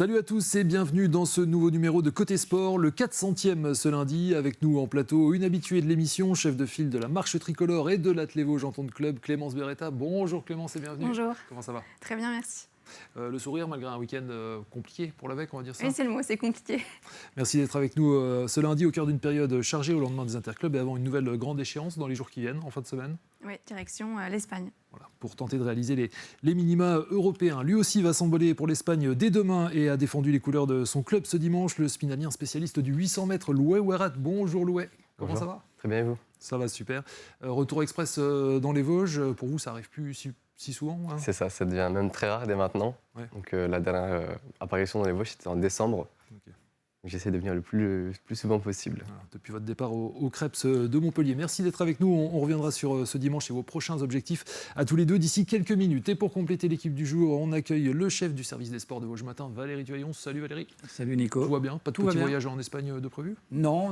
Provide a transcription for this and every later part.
Salut à tous et bienvenue dans ce nouveau numéro de Côté Sport, le 400e ce lundi. Avec nous en plateau, une habituée de l'émission, chef de file de la marche tricolore et de l'Atlévo Janton de Club, Clémence Beretta. Bonjour Clémence et bienvenue. Bonjour. Comment ça va? Très bien, merci. Le sourire malgré un week-end compliqué pour l'AVEC, on va dire ça. Oui, c'est le mot, c'est compliqué. Merci d'être avec nous ce lundi au cœur d'une période chargée au lendemain des interclubs et avant une nouvelle grande échéance dans les jours qui viennent, en fin de semaine. Oui, direction l'Espagne. Voilà, pour tenter de réaliser les minima européens. Lui aussi va s'envoler pour l'Espagne dès demain et a défendu les couleurs de son club ce dimanche. Le spinalien spécialiste du 800 mètres, Loué Ouerat. Bonjour Loué, comment ça va? Très bien et vous? Ça va super. Retour express dans les Vosges, pour vous ça arrive plus si souvent hein? C'est ça, ça devient même très rare dès maintenant. Ouais. Donc la dernière apparition dans les Vosges c'était en décembre. Okay. J'essaie de venir le plus souvent possible. Voilà, depuis votre départ au Crêpes de Montpellier. Merci d'être avec nous. On reviendra sur ce dimanche et vos prochains objectifs à tous les deux d'ici quelques minutes. Et pour compléter l'équipe du jour, on accueille le chef du service des sports de Vosges Matin, Valérie Tuaillon. Salut Valérie. Salut Nico. Tout va bien? Pas de petit voyage en Espagne de prévu? Non,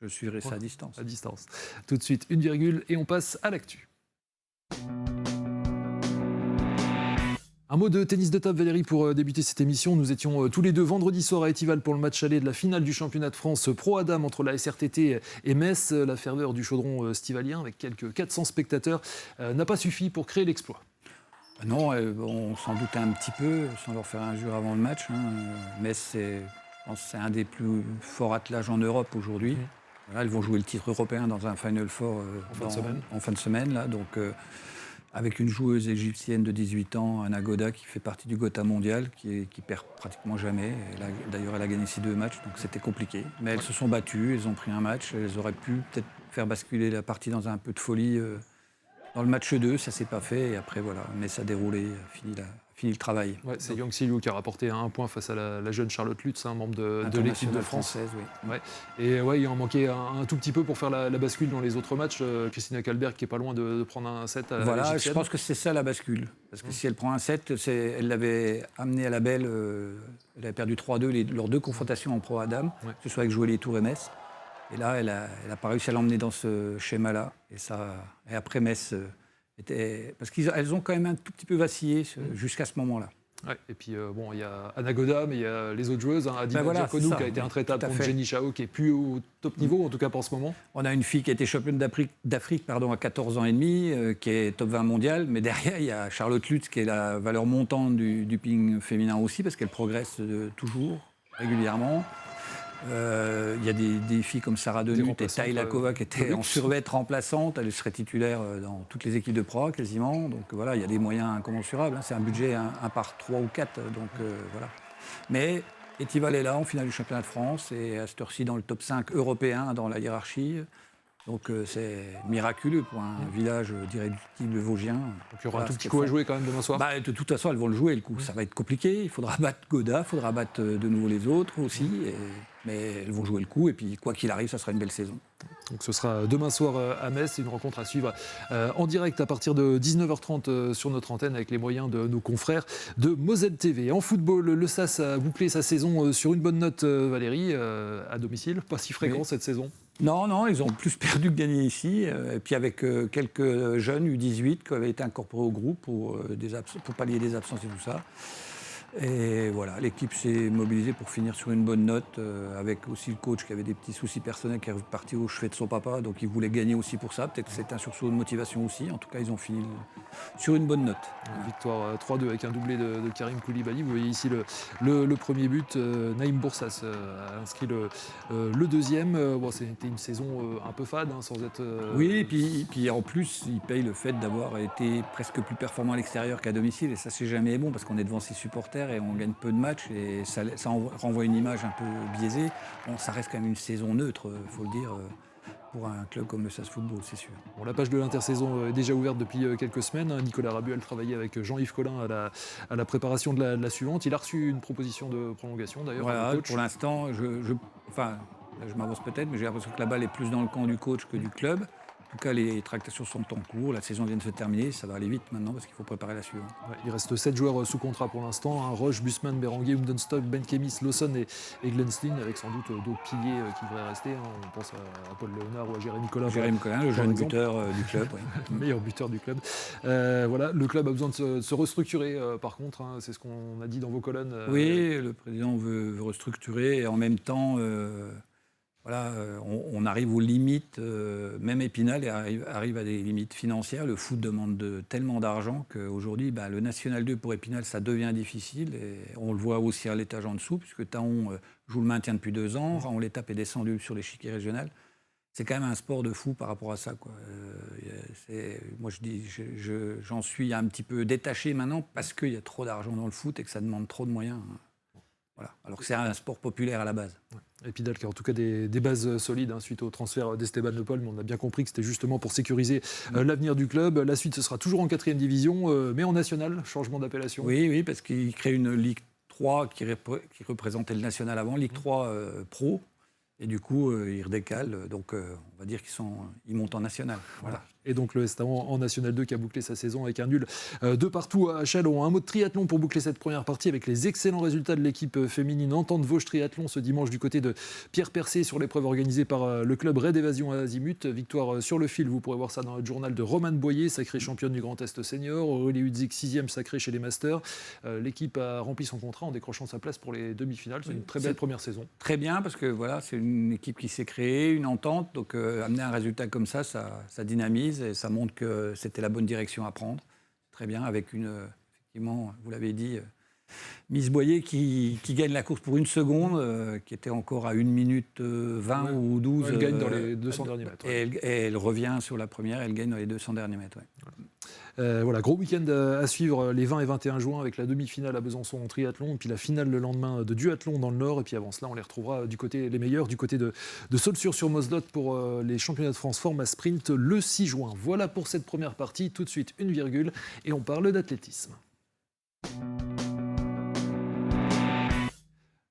je suivrai ça à distance. À distance. Tout de suite, une virgule et on passe à l'actu. Un mot de tennis de table, Valérie, pour débuter cette émission. Nous étions tous les deux vendredi soir à Étival pour le match aller de la finale du championnat de France Pro Adam entre la SRTT et Metz. La ferveur du chaudron stivalien, avec quelques 400 spectateurs, n'a pas suffi pour créer l'exploit. Non, on s'en doutait un petit peu, sans leur faire injure avant le match. Metz, je pense c'est un des plus forts attelages en Europe aujourd'hui. Voilà, ils vont jouer le titre européen dans un Final Four en fin de semaine. Là, donc, avec une joueuse égyptienne de 18 ans, Anna Goda, qui fait partie du Gotha mondial, qui perd pratiquement jamais. D'ailleurs, elle a gagné ses 2 matchs, donc c'était compliqué. Mais elles se sont battues, elles ont pris un match. Elles auraient pu peut-être faire basculer la partie dans un peu de folie. Dans le match 2, ça ne s'est pas fait. Et après, voilà, mais ça a déroulé, fini le travail. Ouais, c'est Yang Silou qui a rapporté un point face à la jeune Charlotte Lutz, membre de l'équipe de France. Française, oui. Ouais. Et ouais, il en manquait un tout petit peu pour faire la bascule dans les autres matchs. Christina Kalberg qui est pas loin de prendre un set à voilà, je pense que c'est ça la bascule. Parce que si elle prend un set, elle l'avait amené à la belle. Elle avait perdu 3-2 leurs 2 confrontations en Pro Adam, que ce soit avec Joël Tour et Metz. Et là, elle n'a pas réussi à l'emmener dans ce schéma-là. Et après Metz... Parce qu'elles ont quand même un tout petit peu vacillé jusqu'à ce moment-là. Ouais, et puis bon, il y a Anna Goda, mais il y a les autres joueuses, Adina Diakonou qui a été intraitable contre Jenny Chao, qui est plus au top niveau, en tout cas pas en ce moment. On a une fille qui a été championne d'Afrique à 14 ans et demi, qui est top 20 mondial, mais derrière il y a Charlotte Lutz qui est la valeur montante du ping féminin aussi, parce qu'elle progresse toujours, régulièrement. Il y a des filles comme Sarah Denut et Taylakova qui étaient en survette remplaçante. Elle serait titulaire dans toutes les équipes de Pro quasiment. Donc voilà, il y a des moyens incommensurables. C'est un budget 1 par 3 ou 4. Donc voilà. Mais Étival est là en finale du championnat de France et à cette heure-ci dans le top 5 européen dans la hiérarchie. Donc c'est miraculeux pour un village d'irréductible vosgien. Donc il y aura un tout petit coup à jouer quand même demain soir. De toute façon, elles vont le jouer le coup. Ça va être compliqué. Il faudra battre Goda, il faudra battre de nouveau les autres aussi. Mais elles vont jouer le coup et puis quoi qu'il arrive, ça sera une belle saison. Donc ce sera demain soir à Metz, une rencontre à suivre en direct à partir de 19h30 sur notre antenne avec les moyens de nos confrères de Moselle TV. En football, le SAS a bouclé sa saison sur une bonne note, Valérie, à domicile. Pas si fréquent cette saison. Non, ils ont plus perdu que gagné ici. Et puis avec quelques jeunes U18 qui avaient été incorporés au groupe pour pallier des absences et tout ça. Et voilà, l'équipe s'est mobilisée pour finir sur une bonne note, avec aussi le coach qui avait des petits soucis personnels, qui est reparti au chevet de son papa, donc il voulait gagner aussi pour ça. Peut-être que c'était un sursaut de motivation aussi. En tout cas, ils ont fini sur une bonne note. Victoire 3-2 avec un doublé de Karim Koulibaly. Vous voyez ici le premier but. Naïm Boursas a inscrit le deuxième. Bon, c'était une saison un peu fade, sans être... Oui, et puis en plus, il paye le fait d'avoir été presque plus performant à l'extérieur qu'à domicile. Et ça, c'est jamais bon, parce qu'on est devant ses supporters et on gagne peu de matchs et ça renvoie une image un peu biaisée. Bon, ça reste quand même une saison neutre, il faut le dire, pour un club comme le SAS Football, c'est sûr. Bon, la page de l'intersaison est déjà ouverte depuis quelques semaines. Nicolas Rabuel travaillait avec Jean-Yves Collin à la préparation de la suivante. Il a reçu une proposition de prolongation d'ailleurs. Voilà, pour l'instant, je m'avance peut-être, mais j'ai l'impression que la balle est plus dans le camp du coach que du club. tout cas, les tractations sont en cours. La saison vient de se terminer. Ça va aller vite maintenant parce qu'il faut préparer la suivante. Ouais, il reste 7 joueurs sous contrat pour l'instant. Hein. Roche, Busman, Berenguer, Umdenstock, Ben Kemis, Lawson et Glenslin, avec sans doute d'autres piliers qui devraient rester. Hein. On pense à Paul Léonard ou à Jérémy Collin. Jérémy Collin, le jeune buteur du club. Oui. Le meilleur buteur du club. Voilà, le club a besoin de se restructurer, par contre. Hein. C'est ce qu'on a dit dans vos colonnes. Oui, le président veut restructurer et en même temps... Voilà, on arrive aux limites, même Épinal arrive à des limites financières. Le foot demande tellement d'argent qu'aujourd'hui, le National 2 pour Épinal, ça devient difficile. Et on le voit aussi à l'étage en dessous, puisque Taon joue le maintien depuis 2 ans. On l'étape est descendu sur l'échiquier régional. C'est quand même un sport de fou par rapport à ça, quoi. Moi, j'en suis un petit peu détaché maintenant parce qu'il y a trop d'argent dans le foot et que ça demande trop de moyens. Voilà. Alors que c'est un sport populaire à la base. Ouais. Épinal qui a en tout cas des bases solides suite au transfert d'Esteban Le Paul, mais on a bien compris que c'était justement pour sécuriser l'avenir du club. La suite, ce sera toujours en 4e division, mais en national, changement d'appellation. Oui, parce qu'il crée une Ligue 3 qui représentait le national avant, Ligue 3 Pro, et du coup, ils redécalent. Donc, on va dire qu'ils montent en national. Voilà. Et donc le Estaon en National 2 qui a bouclé sa saison avec un nul de partout à Châlons. Un mot de triathlon pour boucler cette première partie avec les excellents résultats de l'équipe féminine Entente Vosges Triathlon ce dimanche du côté de Pierre Percé sur l'épreuve organisée par le club Raid Évasion Azimut. Victoire sur le fil, vous pourrez voir ça dans le journal de Romane Boyer, sacrée championne du Grand Est senior. Aurélie Hudzik, 6e sacrée chez les Masters. L'équipe a rempli son contrat en décrochant sa place pour les demi-finales. C'est une très belle première saison. Très bien, parce que voilà, c'est une équipe qui s'est créée, une entente. Donc amener un résultat comme ça dynamise. Et ça montre que c'était la bonne direction à prendre. Très bien, avec effectivement, vous l'avez dit, Miss Boyer qui gagne la course pour 1 seconde, qui était encore à 1 minute 20 ou 12. Elle gagne dans les 200 derniers mètres. Ouais. Et elle revient sur la première, elle gagne dans les 200 derniers mètres. Ouais. Voilà, gros week-end à suivre les 20 et 21 juin avec la demi-finale à Besançon en triathlon, et puis la finale le lendemain de duathlon dans le Nord. Et puis avant cela, on les retrouvera les meilleurs du côté de Saulxures-sur-Moselotte pour les championnats de France format sprint le 6 juin. Voilà pour cette première partie. Tout de suite, une virgule, et on parle d'athlétisme.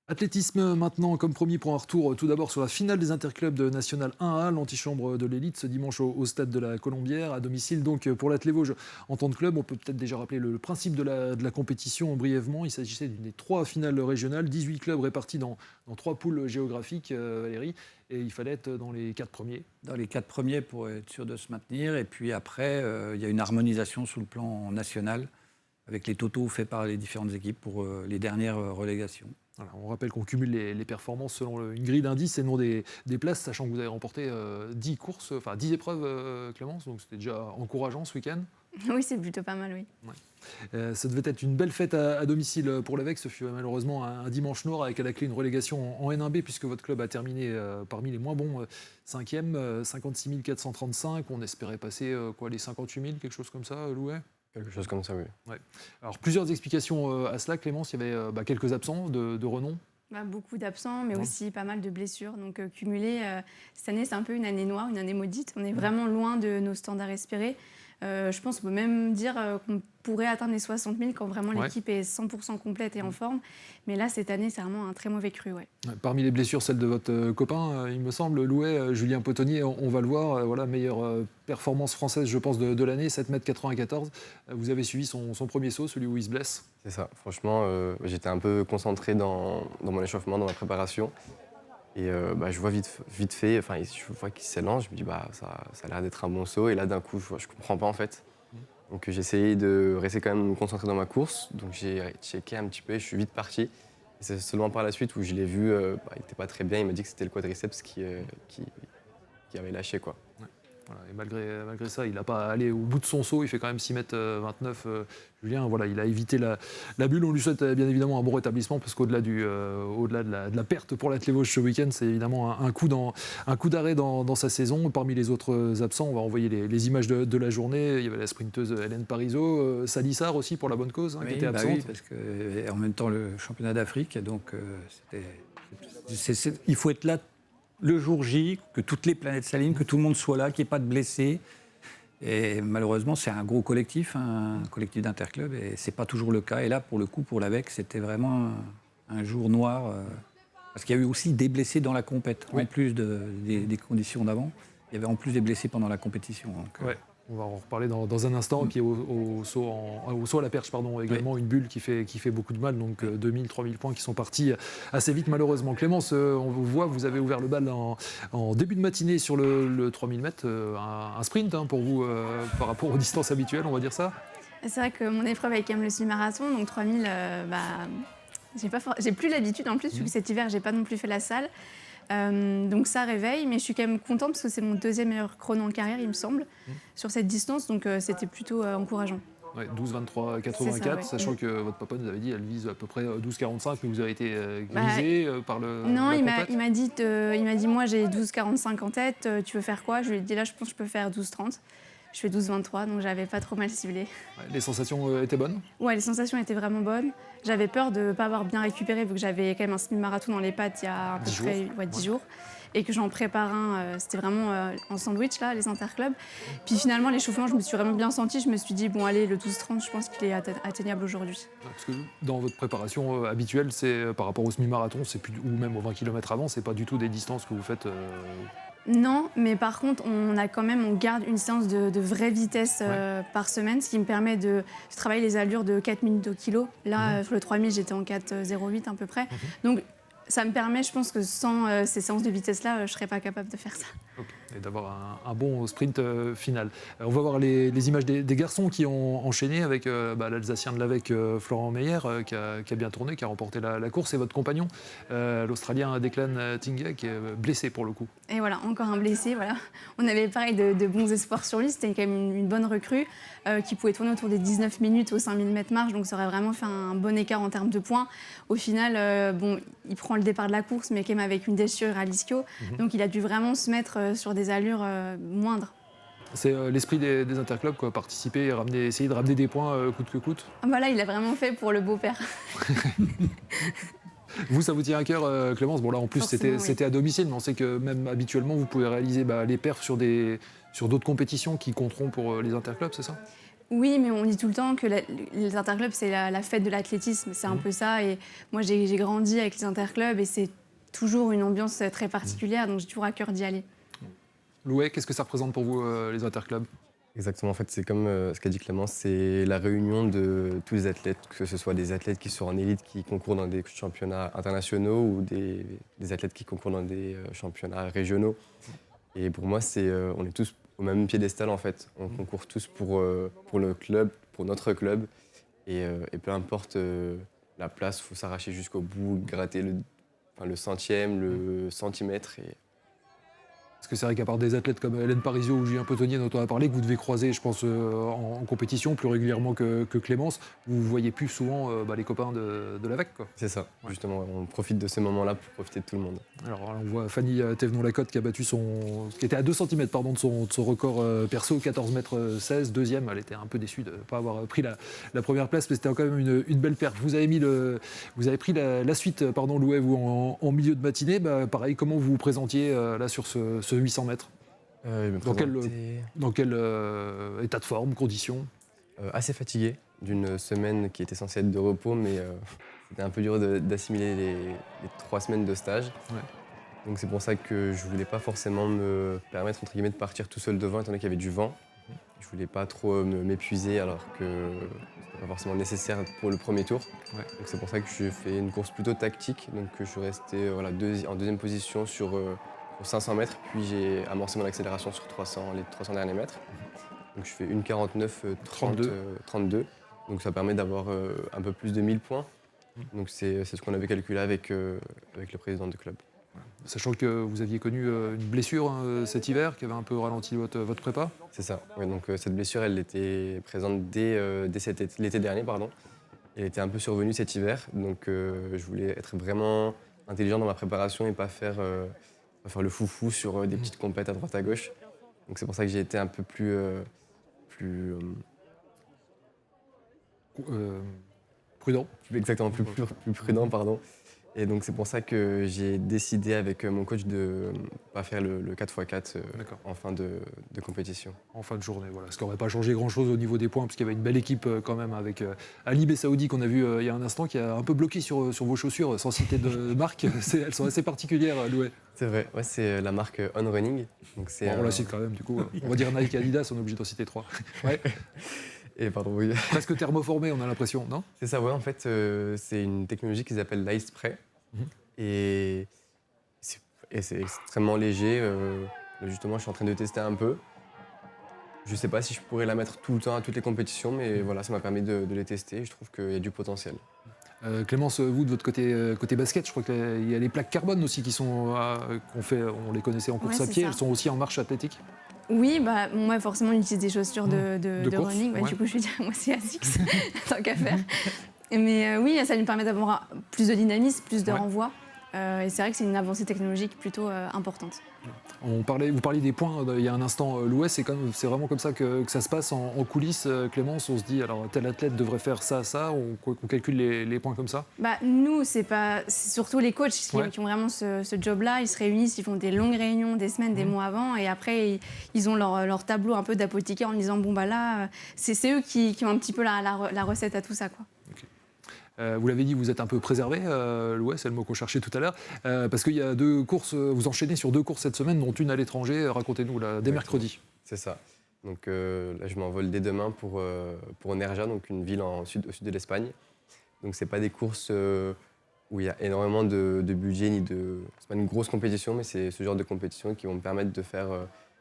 Athlétisme maintenant, comme promis, pour un retour tout d'abord sur la finale des interclubs de National 1A, l'antichambre de l'élite, ce dimanche au stade de la Colombière, à domicile. Donc pour l'Athlé Vosges en tant que club, on peut peut-être déjà rappeler le principe de la compétition brièvement. Il s'agissait d'une des 3 finales régionales, 18 clubs répartis dans 3 poules géographiques, Valérie, et il fallait être dans les 4 premiers. Dans les 4 premiers pour être sûr de se maintenir. Et puis après, il y a une harmonisation sur le plan national, avec les totaux faits par les différentes équipes pour les dernières relégations. Voilà, on rappelle qu'on cumule les performances selon une grille d'indices et non des places, sachant que vous avez remporté 10 courses, enfin 10 épreuves, Clémence, donc c'était déjà encourageant ce week-end. Oui, c'est plutôt pas mal, oui. Ouais. Ça devait être une belle fête à domicile pour l'Avec. Ce fut malheureusement un dimanche noir avec à la clé une relégation en N1B, puisque votre club a terminé parmi les moins bons, 5e, 56 435. On espérait passer les 58 000, quelque chose comme ça, Louet ? Quelque chose comme ça, oui. Ouais. Alors, plusieurs explications à cela, Clémence. Il y avait quelques absents de renom. Beaucoup d'absents, mais aussi pas mal de blessures. Donc, cumulé, cette année, c'est un peu une année noire, une année maudite. On est vraiment loin de nos standards espérés. Je pense qu'on peut même dire qu'on pourrait atteindre les 60 000 quand vraiment l'équipe est 100% complète et en forme. Mais là, cette année, c'est vraiment un très mauvais cru. Ouais. Parmi les blessures, celle de votre copain, il me semble, Louet, Julien Potonnier, on va le voir, meilleure performance française, je pense, de l'année, 7,94 m. Vous avez suivi son premier saut, celui où il se blesse. C'est ça. Franchement, j'étais un peu concentré dans mon échauffement, dans ma préparation. Et je vois vite fait, je vois qu'il s'élance, je me dis ça a l'air d'être un bon saut. Et là, d'un coup, je comprends pas en fait. Donc j'ai essayé de rester quand même concentré dans ma course. Donc j'ai checké un petit peu et je suis vite parti. Et c'est seulement par la suite où je l'ai vu, il était pas très bien. Il m'a dit que c'était le quadriceps qui avait lâché, quoi. Ouais. Voilà, et malgré ça, il n'a pas allé au bout de son saut. Il fait quand même 6,29 m. Julien, il a évité la bulle. On lui souhaite bien évidemment un bon rétablissement, parce qu'au-delà de la perte pour l'Athlé Vosges ce week-end, c'est évidemment un coup d'arrêt dans sa saison. Parmi les autres absents, on va envoyer les images de la journée. Il y avait la sprinteuse Hélène Parisot, Salissard aussi pour la bonne cause, qui était absente. Oui, parce qu'en même temps le championnat d'Afrique, donc il faut être là le jour J, que toutes les planètes s'alignent, que tout le monde soit là, qu'il n'y ait pas de blessés. Et malheureusement, c'est un gros collectif, un collectif d'interclubs, et ce n'est pas toujours le cas. Et là, pour le coup, pour l'AVEC, c'était vraiment un jour noir, parce qu'il y a eu aussi des blessés dans la compète, en plus des conditions d'avant. il y avait en plus des blessés pendant la compétition. Donc, Ouais. On va en reparler dans un instant. Et puis au saut à la perche, également une bulle qui fait beaucoup de mal. Donc 2000, 3000 points qui sont partis assez vite, malheureusement. Clémence, on vous voit, vous avez ouvert le bal en début de matinée sur le 3000 mètres. Un sprint pour vous par rapport aux distances habituelles, on va dire ça. C'est vrai que mon épreuve est quand même le semi-marathon, donc 3000, j'ai plus l'habitude en plus, vu que cet hiver, j'ai pas non plus fait la salle. Donc ça réveille, mais je suis quand même contente parce que c'est mon deuxième meilleur chrono en carrière, il me semble, sur cette distance, donc c'était plutôt encourageant. Ouais, 12, 23, 84, ça, ouais. sachant que votre papa nous avait dit qu'elle vise à peu près 12, 45, mais vous avez été grisé par le. Non, la il compète. m'a dit, moi j'ai 12,45 en tête, tu veux faire quoi? Je lui ai dit, là je pense que je peux faire 12,30. Je fais 12,23, donc j'avais pas trop mal ciblé. Ouais, les sensations étaient bonnes. Ouais, les sensations étaient vraiment bonnes. J'avais peur de ne pas avoir bien récupéré, vu que j'avais quand même un semi-marathon dans les pattes il y a à peu 10 près 10 jours. Et que j'en prépare un, c'était vraiment en sandwich, là, les interclubs. Puis finalement, l'échauffement, je me suis vraiment bien sentie. Je me suis dit, bon, allez, le 12,30, je pense qu'il est atteignable aujourd'hui. Parce que dans votre préparation habituelle, c'est par rapport au semi-marathon, ou même aux 20 km avant, c'est pas du tout des distances que vous faites. Non, mais par contre, on garde une séance de vraie vitesse par semaine, ce qui me permet de travailler les allures de 4 minutes au kilo. Là, sur le 3000, j'étais en 4,08 à peu près. Donc, ça me permet, je pense que sans ces séances de vitesse-là, je ne serais pas capable de faire ça. Okay. Et d'avoir un bon sprint final. On va voir les images des garçons qui ont enchaîné avec l'Alsacien de l'AVEC, Florent Meyer, qui a bien tourné, qui a remporté la course, et votre compagnon, l'Australien Declan Tinga, qui est blessé pour le coup. Et voilà, encore un blessé. Voilà. On avait pareil de bons espoirs sur lui. C'était quand même une bonne recrue qui pouvait tourner autour des 19 minutes aux 5000 mètres marche, donc ça aurait vraiment fait un bon écart en termes de points. Au final, il prend le départ de la course, mais quand même avec une déchirure à l'ischio. Donc il a dû vraiment se mettre sur des allures moindres. C'est l'esprit des interclubs, quoi, participer et essayer de ramener des points coûte que coûte. Voilà, il a vraiment fait pour le beau-père. Vous, ça vous tient à cœur, Clémence? Bon, là, en plus, Forcément, c'était à domicile, mais on sait que même habituellement, vous pouvez réaliser les perfs sur d'autres compétitions qui compteront pour les interclubs, c'est ça? Oui, mais on dit tout le temps que les interclubs, c'est la fête de l'athlétisme. C'est un peu ça. Et moi, j'ai grandi avec les interclubs et c'est toujours une ambiance très particulière, donc j'ai toujours à cœur d'y aller. Loué, qu'est-ce que ça représente pour vous, les interclubs? Exactement, en fait, c'est comme ce qu'a dit Clémence, c'est la réunion de tous les athlètes, que ce soit des athlètes qui sont en élite, qui concourent dans des championnats internationaux, ou des athlètes qui concourent dans des championnats régionaux. Et pour moi, on est tous au même piédestal, en fait. On concourt tous pour le club, pour notre club. Et peu importe la place, il faut s'arracher jusqu'au bout, gratter le centième, le centimètre. Parce que c'est vrai qu'à part des athlètes comme Hélène Parisot ou Julien Petonnier dont on a parlé, que vous devez croiser, je pense, en compétition plus régulièrement que Clémence, vous voyez plus souvent les copains de l'AVEC, quoi. C'est ça, justement, on profite de ces moments-là pour profiter de tout le monde. Alors on voit Fanny Thévenon-Lacotte qui a battu qui était à 2 cm de son record perso, 14 m 16, deuxième. Elle était un peu déçue de ne pas avoir pris la première place, mais c'était quand même une belle perf. Vous avez pris la suite, Loué, vous, en milieu de matinée. Pareil, comment vous vous présentiez là sur ce 800 mètres? Dans quel état de forme, conditions? Assez fatigué d'une semaine qui était censée être de repos, mais c'était un peu dur d'assimiler les 3 semaines de stage. Ouais. Donc c'est pour ça que je voulais pas forcément me permettre entre guillemets de partir tout seul devant, étant donné qu'il y avait du vent. Je voulais pas trop m'épuiser alors que c'était pas forcément nécessaire pour le premier tour. Ouais. Donc c'est pour ça que j'ai fait une course plutôt tactique. Donc je suis resté en deuxième position sur 500 mètres, puis j'ai amorcé mon accélération sur les 300 derniers mètres. Donc je fais 1,49,32. Donc ça permet d'avoir un peu plus de 1000 points. Donc c'est ce qu'on avait calculé avec le président du club. Sachant que vous aviez connu une blessure cet hiver qui avait un peu ralenti votre prépa. C'est ça. Ouais, donc cette blessure, elle était présente dès l'été dernier, pardon. Elle était un peu survenue cet hiver. Donc je voulais être vraiment intelligent dans ma préparation et pas faire le foufou sur des petites compètes à droite à gauche. Donc c'est pour ça que j'ai été un peu plus Prudent. exactement, plus prudent, pardon. Et donc c'est pour ça que j'ai décidé avec mon coach de ne pas faire le 4x4 en fin de compétition. En fin de journée, voilà. Ce qui n'aurait pas changé grand-chose au niveau des points, puisqu'il y avait une belle équipe quand même avec Ali Bessaoudi qu'on a vu il y a un instant, qui a un peu bloqué sur vos chaussures, sans citer de marque. Elles sont assez particulières, Loué. C'est vrai, ouais, c'est la marque On Running. Donc On la cite quand même, du coup. On va dire Nike et Adidas, on est obligé d'en citer 3. Ouais. Et pardon, oui. Presque thermoformé, on a l'impression, non? C'est ça, ouais, en fait, c'est une technologie qu'ils appellent l'Ice Spray. Et c'est extrêmement léger. Justement, je suis en train de tester un peu. Je ne sais pas si je pourrais la mettre tout le temps à toutes les compétitions, mais voilà, ça m'a permis de les tester. Je trouve qu'il y a du potentiel. Clémence, vous, de votre côté basket, je crois qu'il y a les plaques carbone aussi qui sont, qu'on fait, on les connaissait en course à pied, elles sont aussi en marche athlétique? Oui, bah, moi forcément, j'utilise des chaussures de course, running. ouais. Du coup, je vais dire, moi, c'est ASICS, tant qu'à faire. Mais oui, ça nous permet d'avoir plus de dynamisme, plus de renvoi. Et c'est vrai que c'est une avancée technologique plutôt importante. Vous parliez des points il y a un instant, Louis, c'est vraiment comme ça que ça se passe en coulisses, Clémence. On se dit, alors tel athlète devrait faire ça, on calcule les points comme ça? Nous, c'est surtout les coachs qui ont vraiment ce job-là. Ils se réunissent, ils font des longues réunions, des semaines, des mois avant, et après, ils ont leur tableau un peu d'apothicaire en disant, bon, bah là, c'est eux qui ont un petit peu la recette à tout ça, quoi. Vous l'avez dit, vous êtes un peu préservé, Louis, c'est le mot qu'on cherchait tout à l'heure, parce qu'il y a 2 courses, vous enchaînez sur 2 courses cette semaine, dont une à l'étranger. Racontez-nous, là, dès mercredi. C'est ça. Donc là, je m'envole dès demain pour Nerja, donc une ville au sud de l'Espagne. Donc c'est pas des courses où il y a énormément de budget, c'est pas une grosse compétition, mais c'est ce genre de compétition qui vont me permettre de faire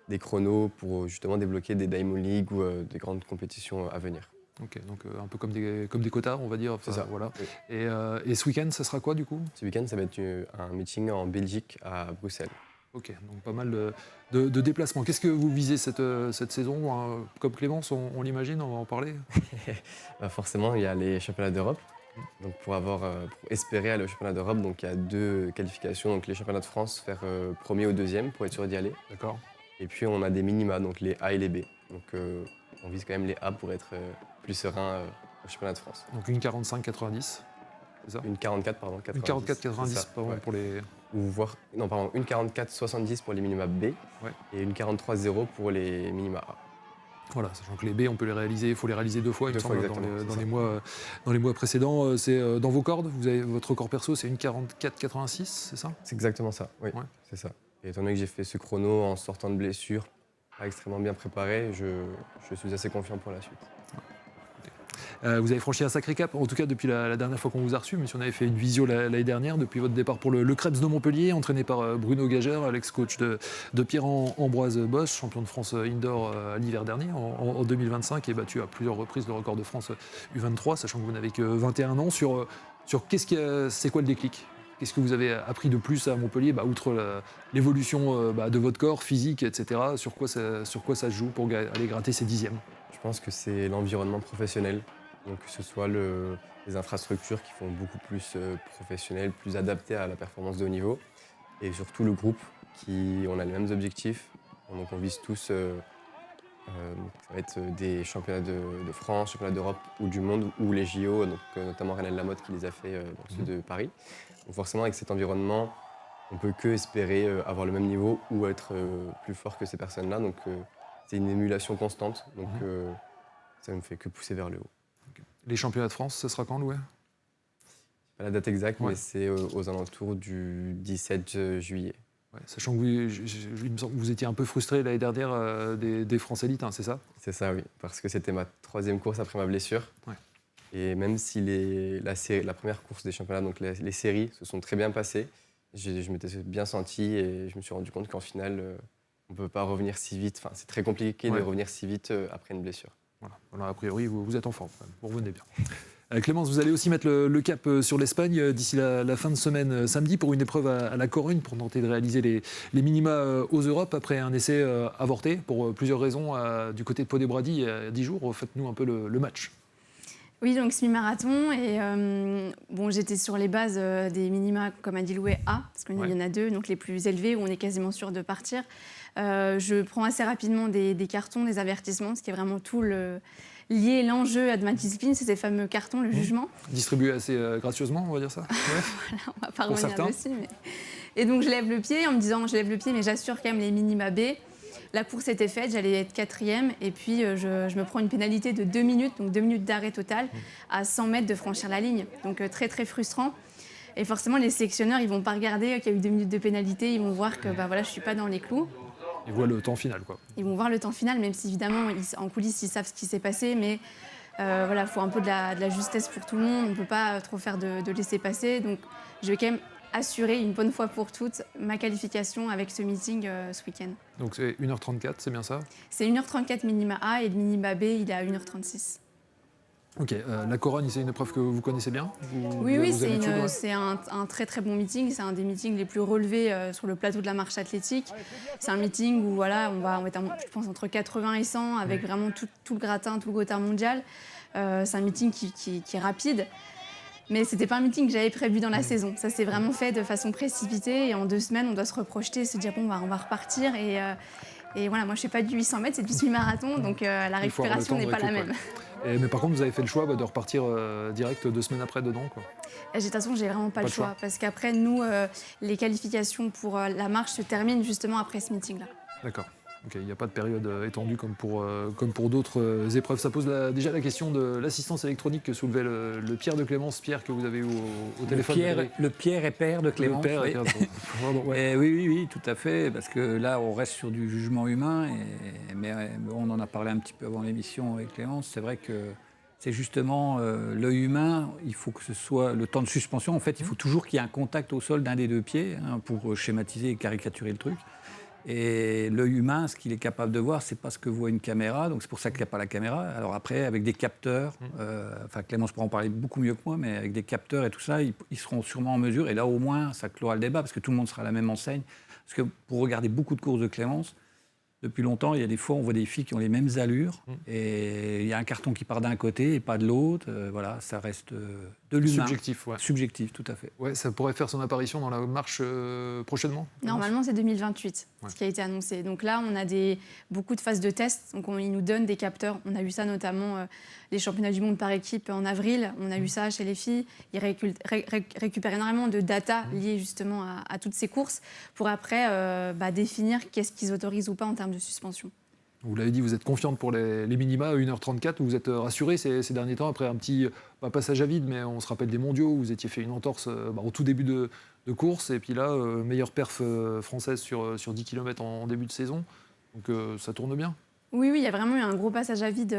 des chronos pour justement débloquer des Diamond League ou des grandes compétitions à venir. Ok, donc un peu comme des quotas, on va dire. C'est ça. Voilà. Oui. Et ce week-end, ça sera quoi du coup? Ce week-end, ça va être un meeting en Belgique, à Bruxelles. Ok, donc pas mal de déplacements. Qu'est-ce que vous visez cette saison, hein? Comme Clémence, on l'imagine, on va en parler. Forcément, il y a les championnats d'Europe. Donc pour espérer aller au championnat d'Europe, donc il y a 2 qualifications. Donc les championnats de France, faire premier ou deuxième pour être sûr d'y aller. D'accord. Et puis on a des minima, donc les A et les B. Donc on vise quand même les A pour être plus serein au championnat de France. Donc une 45-90, c'est ça? Une 44, pardon. 90, une 44-90, pardon, ouais. pour les... Une 44-70 pour les minima B et une 43-0 pour les minima A. Voilà, sachant que les B, on peut les réaliser, il faut les réaliser 2 fois, il me semble, dans les mois précédents. C'est dans vos cordes, votre record perso, c'est une 44-86, c'est ça? C'est exactement ça, oui, c'est ça. Et étant donné que j'ai fait ce chrono en sortant de blessure, pas extrêmement bien préparé, je suis assez confiant pour la suite. Vous avez franchi un sacré cap, en tout cas depuis la dernière fois qu'on vous a reçu, mais si on avait fait une visio l'année dernière, depuis votre départ pour le Krebs de Montpellier, entraîné par Bruno Gagère, l'ex-coach de Pierre-Ambroise Bosch, champion de France indoor à l'hiver dernier, en 2025, et battu à plusieurs reprises le record de France U23, sachant que vous n'avez que 21 ans. Sur c'est quoi le déclic? Qu'est-ce que vous avez appris de plus à Montpellier, outre l'évolution de votre corps, physique, etc. Sur quoi ça se joue pour aller gratter ces dixièmes? Je pense que c'est l'environnement professionnel, donc que ce soit les infrastructures qui font beaucoup plus professionnelles, plus adaptées à la performance de haut niveau, et surtout le groupe on a les mêmes objectifs. Donc on vise tous, ça va être des championnats de France, championnats d'Europe ou du monde, ou les JO, donc, notamment Renel Lamotte qui les a fait dans ceux de Paris. Donc forcément avec cet environnement, on ne peut que espérer avoir le même niveau ou être plus fort que ces personnes-là. Donc c'est une émulation constante, donc ça ne me fait que pousser vers le haut. Okay. Les championnats de France, ce sera quand, Louis? Pas la date exacte, mais c'est aux alentours du 17 juillet. Ouais, sachant que il me semble que vous étiez un peu frustré l'année dernière des France Élites, hein, c'est ça? C'est ça, oui, parce que c'était ma 3e course après ma blessure. Ouais. Et même si la première course des championnats, donc les séries, se sont très bien passées, je m'étais bien senti et je me suis rendu compte qu'en finale, on ne peut pas revenir si vite. Enfin, c'est très compliqué de revenir si vite après une blessure. Voilà, a priori, vous êtes en forme, vous revenez bien. Clémence, vous allez aussi mettre le cap sur l'Espagne d'ici la fin de semaine samedi pour une épreuve à La Corugne pour tenter de réaliser les minima aux Europes après un essai avorté pour plusieurs raisons du côté de Pau-des-Brady il y a 10 jours. Faites-nous un peu le match. Oui, donc semi-marathon et j'étais sur les bases des minima, comme a dit Louis, A, parce qu'il y en a 2, donc les plus élevés où on est quasiment sûr de partir. Je prends assez rapidement des cartons, des avertissements, ce qui est vraiment tout lier l'enjeu de ma discipline, c'est ces fameux cartons, le jugement. Distribué assez gracieusement, on va dire ça. Ouais. Voilà, on va pas Pour revenir certains. dessus. Et donc je lève le pied en me disant, je lève le pied, mais j'assure quand même les minima B. La course était faite, j'allais être 4e, et puis je me prends une pénalité de 2 minutes, donc 2 minutes d'arrêt total, à 100 mètres de franchir la ligne. Donc très très frustrant. Et forcément, les sélectionneurs, ils vont pas regarder qu'il y a eu 2 minutes de pénalité, ils vont voir que bah, voilà, je suis pas dans les clous. Ils voient le temps final, quoi. Ils vont voir le temps final, même si évidemment, en coulisses, ils savent ce qui s'est passé, mais voilà, il faut un peu de la justesse pour tout le monde, on ne peut pas trop faire de laisser passer. Donc je vais quand même assurer une bonne fois pour toutes ma qualification avec ce meeting ce week-end. Donc c'est 1h34, c'est bien ça? C'est 1h34 minima A et le minima B, il est à 1h36. Ok, la Corogne, c'est une épreuve que vous connaissez bien? Oui, Vous avez l'habitude, ouais. c'est un très très bon meeting. C'est un des meetings les plus relevés sur le plateau de la marche athlétique. C'est un meeting où voilà, on va être, je pense, entre 80 et 100 avec vraiment tout le gratin, tout le gotha mondial. C'est un meeting qui est rapide. Mais ce n'était pas un meeting que j'avais prévu dans la saison. Ça s'est vraiment fait de façon précipitée. Et en 2 semaines, on doit se reprojeter, se dire bon, on va repartir. Et voilà, moi je ne fais pas du 800 mètres, c'est du semi-marathon. Donc la Il faut avoir le récupération temps de n'est pas la récup, même. Mais par contre, vous avez fait le choix de repartir direct 2 semaines après dedans, quoi. Et de toute façon, j'ai vraiment pas le choix. Parce qu'après, nous, les qualifications pour la marche se terminent justement après ce meeting-là. D'accord. Ok, il n'y a pas de période étendue comme pour d'autres épreuves. Ça pose déjà la question de l'assistance électronique que soulevait le Pierre de Clémence. Pierre, que vous avez eu au téléphone. Le Pierre et père de Clémence. Le père, oui. Pardon, ouais. Oui, tout à fait, parce que là, on reste sur du jugement humain, mais on en a parlé un petit peu avant l'émission avec Clémence. C'est vrai que c'est justement l'œil humain, il faut que ce soit le temps de suspension. En fait, il faut toujours qu'il y ait un contact au sol d'un des 2 pieds, hein, pour schématiser et caricaturer le truc. Et l'œil humain, ce qu'il est capable de voir, c'est pas ce que voit une caméra, donc c'est pour ça qu'il n'y a pas la caméra. Alors après, avec des capteurs, Clémence pourra en parler beaucoup mieux que moi, mais avec des capteurs et tout ça, ils seront sûrement en mesure, et là au moins, ça clora le débat, parce que tout le monde sera à la même enseigne. Parce que pour regarder beaucoup de courses de Clémence, depuis longtemps, il y a des fois, on voit des filles qui ont les mêmes allures, et il y a un carton qui part d'un côté et pas de l'autre. Voilà, ça reste de l'humain. Subjectif, ouais. Subjectif, tout à fait. Ouais, ça pourrait faire son apparition dans la marche prochainement? Normalement, c'est 2028, ouais. Ce qui a été annoncé. Donc là, on a beaucoup de phases de tests. Donc ils nous donnent des capteurs. On a eu ça notamment les championnats du monde par équipe en avril. On a eu ça chez les filles. Ils récupèrent énormément de data liées justement à toutes ces courses pour après définir qu'est-ce qu'ils autorisent ou pas en termes de suspension. Vous l'avez dit, vous êtes confiante pour les minima à 1h34. Vous êtes rassurée ces derniers temps après un petit passage à vide, mais on se rappelle des mondiaux où vous étiez fait une entorse au tout début de course. Et puis là, meilleure perf française sur 10 km en début de saison. Donc ça tourne bien. Oui, il y a vraiment eu un gros passage à vide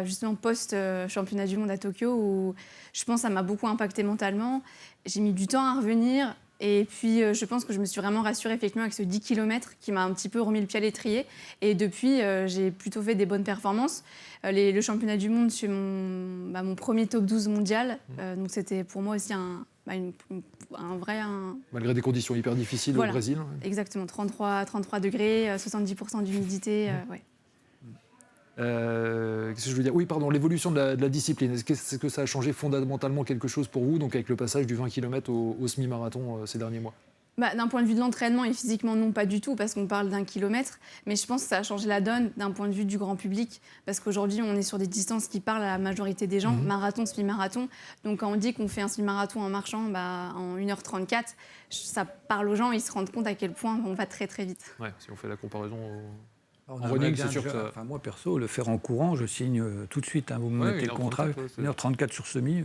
justement post-championnat du monde à Tokyo où je pense que ça m'a beaucoup impacté mentalement. J'ai mis du temps à revenir. Et puis, je pense que je me suis vraiment rassurée effectivement avec ce 10 km qui m'a un petit peu remis le pied à l'étrier. Et depuis, j'ai plutôt fait des bonnes performances. Le championnat du monde, c'est mon premier top 12 mondial. Donc, c'était pour moi aussi un vrai... Malgré des conditions hyper difficiles voilà, au Brésil. Exactement, 33 degrés, 70% d'humidité. Ouais. Qu'est-ce que je veux dire? Oui, pardon, l'évolution de la discipline. Est-ce que ça a changé fondamentalement quelque chose pour vous, donc avec le passage du 20 km au semi-marathon ces derniers mois? D'un point de vue de l'entraînement et physiquement, non, pas du tout, parce qu'on parle d'1 kilomètre. Mais je pense que ça a changé la donne d'un point de vue du grand public, parce qu'aujourd'hui, on est sur des distances qui parlent à la majorité des gens, marathon, semi-marathon. Donc quand on dit qu'on fait un semi-marathon en marchant en 1h34, ça parle aux gens, ils se rendent compte à quel point on va très très vite. Ouais, si on fait la comparaison En running, c'est sûr que ça... Enfin, moi, perso, le faire en courant, je signe tout de suite. Hein, vous me mettez le contrat, 1h34 sur semi,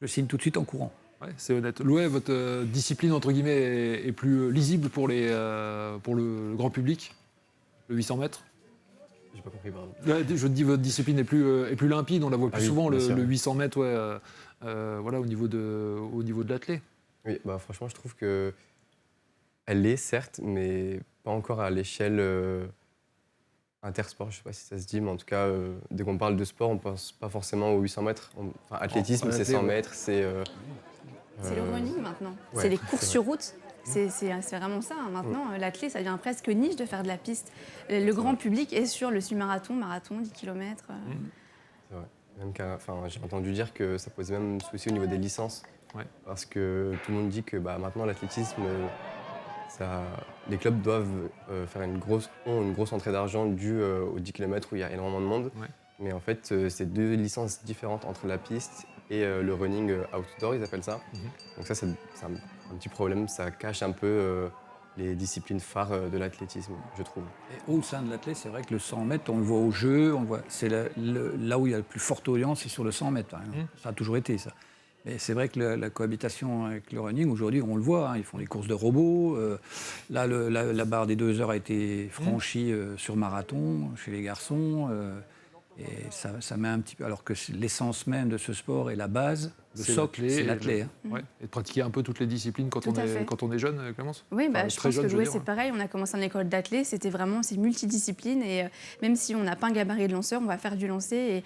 je signe tout de suite en courant. Ouais, c'est honnête. Loué, votre discipline, entre guillemets, est plus lisible pour le grand public, le 800 mètres? J'ai pas compris, pardon. Je dis votre discipline est plus limpide, on la voit plus souvent, le 800 mètres, voilà, au niveau de l'athlète. Oui, franchement, je trouve que elle l'est, certes, mais pas encore à l'échelle intersport, je ne sais pas si ça se dit, mais en tout cas, dès qu'on parle de sport, on ne pense pas forcément aux 800 mètres. Athlétisme, c'est 100 mètres, c'est... C'est le running maintenant, ouais, c'est les courses sur route. C'est vraiment ça. Maintenant, l'athlète, ça devient presque niche de faire de la piste. Le grand public est sur le semi-marathon, marathon, 10 km. C'est vrai. Même j'ai entendu dire que ça posait même souci au niveau des licences. Ouais. Parce que tout le monde dit que maintenant, l'athlétisme, les clubs doivent faire une grosse entrée d'argent due aux 10 km où il y a énormément de monde. Ouais. Mais en fait, c'est deux licences différentes entre la piste et le running outdoor, ils appellent ça. Donc ça, c'est un petit problème. Ça cache un peu les disciplines phares de l'athlétisme, je trouve. Et au sein de l'athlète, c'est vrai que le 100 mètres, on le voit au jeu, c'est là où il y a la plus forte audience, c'est sur le 100 mètres. Hein. Ça a toujours été ça. Mais c'est vrai que la cohabitation avec le running, aujourd'hui, on le voit, hein, ils font des courses de robots. Là, la barre des 2 heures a été franchie sur marathon chez les garçons. Et ça met un petit peu. Alors que l'essence même de ce sport et la base, le socle, c'est l'athlète. Hein. Ouais. Et de pratiquer un peu toutes les disciplines quand on est jeune, Clémence. Oui, Enfin, je très pense jeune, que je veux Loué, dire. c'est pareil. On a commencé en école d'athlète, c'est multidiscipline. Et même si on n'a pas un gabarit de lanceur, on va faire du lancer. Et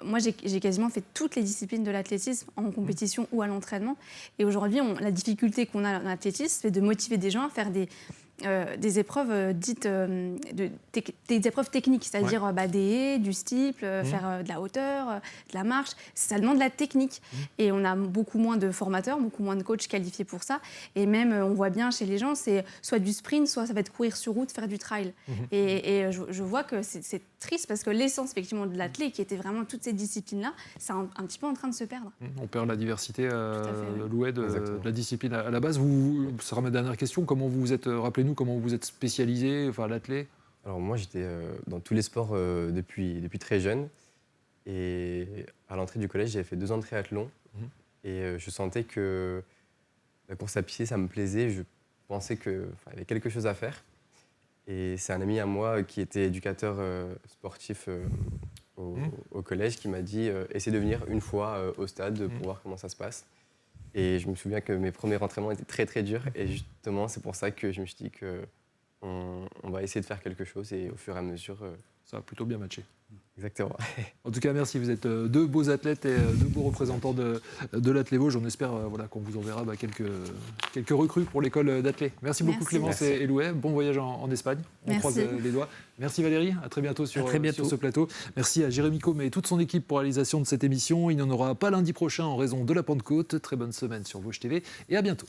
moi, j'ai quasiment fait toutes les disciplines de l'athlétisme en compétition ou à l'entraînement. Et aujourd'hui, la difficulté qu'on a dans l'athlétisme, c'est de motiver des gens à faire des épreuves dites des épreuves techniques, c'est-à-dire des haies, du steeple, faire de la hauteur, de la marche. Ça demande de la technique. Et on a beaucoup moins de formateurs, beaucoup moins de coachs qualifiés pour ça. Et même, on voit bien chez les gens, c'est soit du sprint, soit ça va être courir sur route, faire du trail. Et je vois que c'est triste parce que l'essence, effectivement, de l'athlète, qui était vraiment toutes ces disciplines-là, c'est un petit peu en train de se perdre. On perd la diversité, fait, Loué, de la discipline à la base. Ce sera ma dernière question. Comment vous vous êtes, rappelez-nous, comment vous vous êtes spécialisé, enfin l'athlète? Alors moi, j'étais dans tous les sports depuis très jeune. Et à l'entrée du collège, j'avais fait 2 ans de triathlon. Et je sentais que la course à pied, ça me plaisait. Je pensais qu'il y avait quelque chose à faire. Et c'est un ami à moi qui était éducateur sportif au collège qui m'a dit essaie de venir une fois au stade pour voir comment ça se passe. Et je me souviens que mes premiers entraînements étaient très très durs. Et justement, c'est pour ça que je me suis dit qu'on va essayer de faire quelque chose. Et au fur et à mesure... Ça a plutôt bien matché. Exactement. En tout cas, merci. Vous êtes 2 beaux athlètes et 2 beaux représentants de l'Athlé Vosges. On espère qu'on vous enverra quelques recrues pour l'école d'athlé. Merci beaucoup, Clémence et Loué. Bon voyage en Espagne. On croise les doigts. Merci Valérie. À très bientôt sur ce plateau. Merci à Jérémy Combe et toute son équipe pour la réalisation de cette émission. Il n'y en aura pas lundi prochain en raison de la Pentecôte. Très bonne semaine sur Vosges TV et à bientôt.